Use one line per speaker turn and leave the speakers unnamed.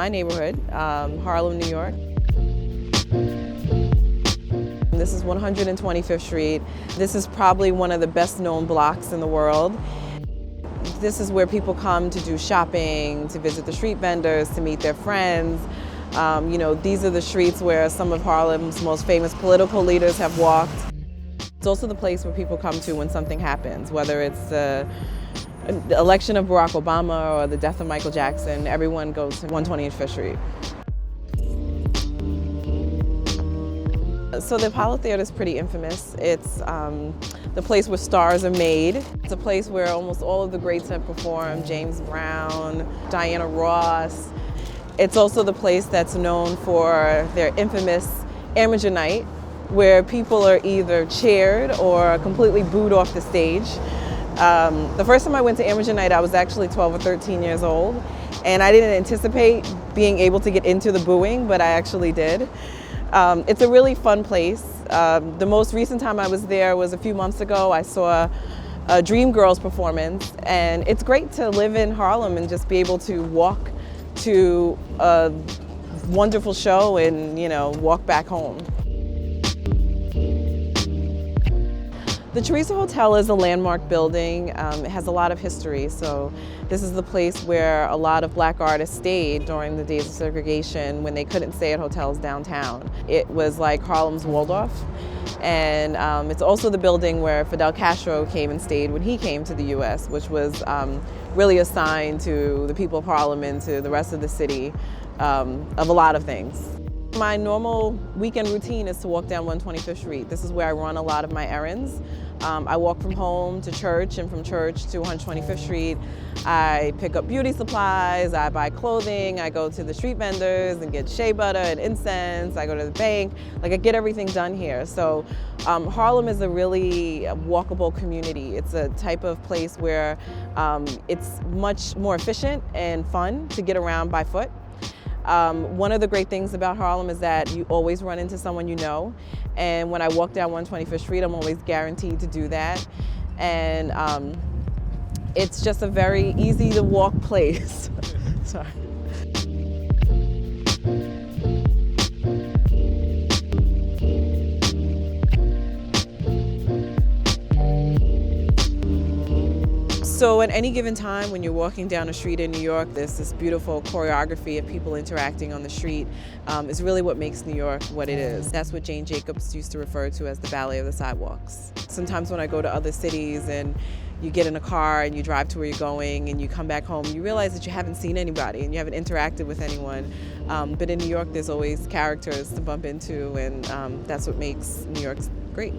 my neighborhood, Harlem, New York. This is 125th Street. This is probably one of the best known blocks in the world. This is where people come to do shopping, to visit the street vendors, to meet their friends. These are the streets where some of Harlem's most famous political leaders have walked. It's also the place where people come to when something happens, whether it's the election of Barack Obama or the death of Michael Jackson. Everyone goes to 125th Street. So the Apollo Theater is pretty infamous. It's the place where stars are made. It's a place where almost all of the greats have performed: James Brown, Diana Ross. It's also the place that's known for their infamous Amateur Night, where people are either cheered or completely booed off the stage. The first time I went to Amateur Night, I was actually 12 or 13 years old, and I didn't anticipate being able to get into the booing, but I actually did. It's a really fun place. The most recent time I was there was a few months ago. I saw a Dreamgirls performance, and it's great to live in Harlem and just be able to walk to a wonderful show and, walk back home. The Teresa Hotel is a landmark building. It has a lot of history. So this is the place where a lot of black artists stayed during the days of segregation when they couldn't stay at hotels downtown. It was like Harlem's Waldorf. And it's also the building where Fidel Castro came and stayed when he came to the US, which was really a sign to the people of Harlem and to the rest of the city of a lot of things. My normal weekend routine is to walk down 125th Street. This is where I run a lot of my errands. I walk from home to church and from church to 125th Street. I pick up beauty supplies, I buy clothing, I go to the street vendors and get shea butter and incense, I go to the bank. I get everything done here. So Harlem is a really walkable community. It's a type of place where it's much more efficient and fun to get around by foot. One of the great things about Harlem is that you always run into someone you know. And when I walk down 125th Street, I'm always guaranteed to do that. And it's just a very easy to walk place. Sorry. So at any given time when you're walking down a street in New York, there's this beautiful choreography of people interacting on the street. Is really what makes New York what it is. That's what Jane Jacobs used to refer to as the ballet of the sidewalks. Sometimes when I go to other cities and you get in a car and you drive to where you're going and you come back home, you realize that you haven't seen anybody and you haven't interacted with anyone. But in New York, there's always characters to bump into, and that's what makes New York great.